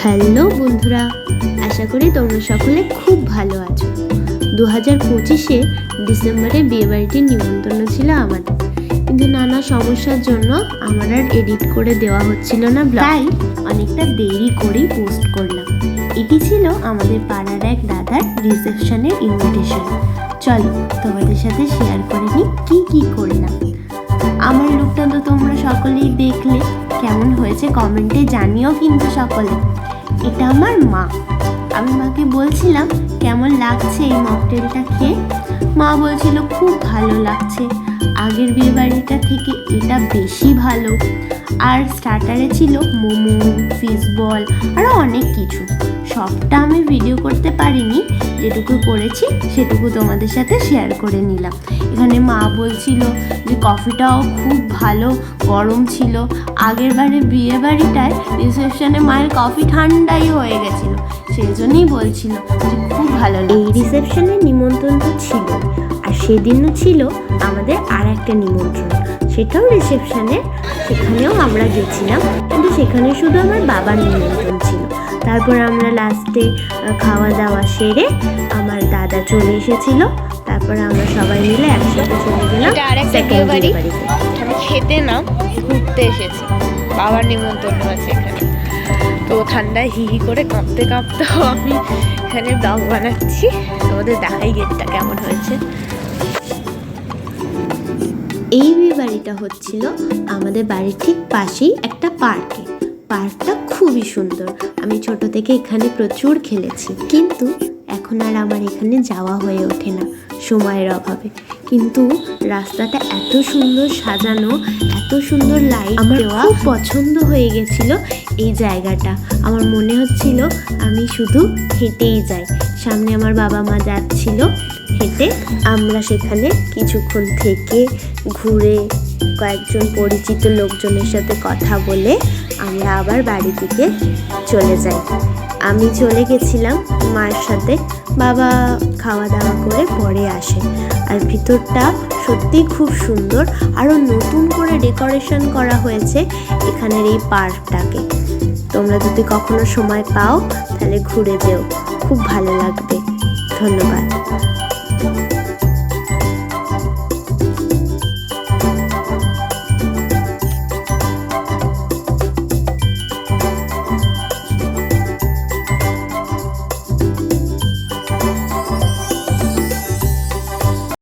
Hello বন্ধুরা, আশা করি তোমরা সকলে খুব ভালো আছো। 2025-এ ডিসেম্বরে বিয়েবাড়িটির নিমন্ত্রণ ছিল আমাদের, কিন্তু নানা সমস্যার জন্য আমার আর এডিট করে দেওয়া হচ্ছিল না, তাই অনেকটা দেরি করেই পোস্ট করলাম। এটি ছিল আমাদের পাড়ার এক দাদার রিসেপশনের ইনভিটেশন। চলো তোমাদের সাথে শেয়ার করে নিই কি করলাম। আমার লুকটা তো তোমরা সকলেই দেখলে, কেমন হয়েছে কমেন্টে জানিও কিন্তু সকলে। এটা আমার মা। আমি মাকে বলছিলাম কেমন লাগছে এই মকটেলটা খেয়ে। মা বলছিল খুব ভালো লাগছে, আগের বিয়েবাড়িটা থেকে এটা বেশি ভালো। আর স্টার্টারে ছিল মোমো, ফিশ বল, আরও অনেক কিছু। সবটা আমি ভিডিও করতে পারিনি, যেটুকু করেছি সেটুকু তোমাদের সাথে শেয়ার করে নিলাম। এখানে মা বলছিল যে কফিটাও খুব ভালো গরম ছিল। আগের বারে বিয়েবাড়িটায় রিসেপশনে মায়ের কফি ঠান্ডাই হয়ে গেছিলো, সেই জন্যই বলছিল যে খুব ভালো। এই রিসেপশনের নিমন্ত্রণ তো ছিল, আর সেদিনও ছিল আমাদের আর একটা নিমন্ত্রণ, সেটাও রিসেপশনে। সেখানেও আমরা গেছিলাম, কিন্তু সেখানে শুধু আমার বাবার নিমন্ত্রণ ছিল। তারপর আমরা লাস্টে খাওয়া দাওয়া সেরে আমার দাদা চলে এসেছিল। তারপর আমরা সবাই মিলে একসাথে চলে গেলাম সেকেন্ড বিয়েবাড়িতে। আমি খেতে না ঘুরতে এসেছি, বাবার নিমন্ত্রণ আছে এখানে। তো ঠান্ডায় হি করে কাঁপতে আমি এখানে ব্লগ বানাচ্ছি। তোমাদের দেখাই গেটটা কেমন হয়েছে। এই বিয়েবাড়িটা হচ্ছিল আমাদের বাড়ির ঠিক পাশেই একটা পার্কে। পার্কটা খুবই সুন্দর। আমি ছোট থেকে এখানে প্রচুর খেলেছি, কিন্তু এখন আর আমার এখানে যাওয়া হয়ে ওঠে না সময়ের অভাবে। কিন্তু রাস্তাটা এত সুন্দর সাজানো, এত সুন্দর লাইট, আমার খুব পছন্দ হয়ে গেছিল এই জায়গাটা। আমার মনে হচ্ছিল আমি শুধু হেঁটেই যাই। সামনে আমার বাবা মা যাচ্ছিল হেঁটে। আমরা সেখানে কিছুক্ষণ থেকে ঘুরে কয়েকজন পরিচিত লোকজনের সাথে কথা বলে আমরা আবার বাড়ি থেকে চলে যাই। আমি চলে গেছিলাম মায়ের সাথে, বাবা খাওয়া দাওয়া করে পরে আসে। আর ভিতরটা সত্যিই খুব সুন্দর, আরও নতুন করে ডেকোরেশন করা হয়েছে এখানের এই পার্কটাকে। তোমরা যদি কখনো সময় পাও তাহলে ঘুরে যেও, খুব ভালো লাগবে। ধন্যবাদ।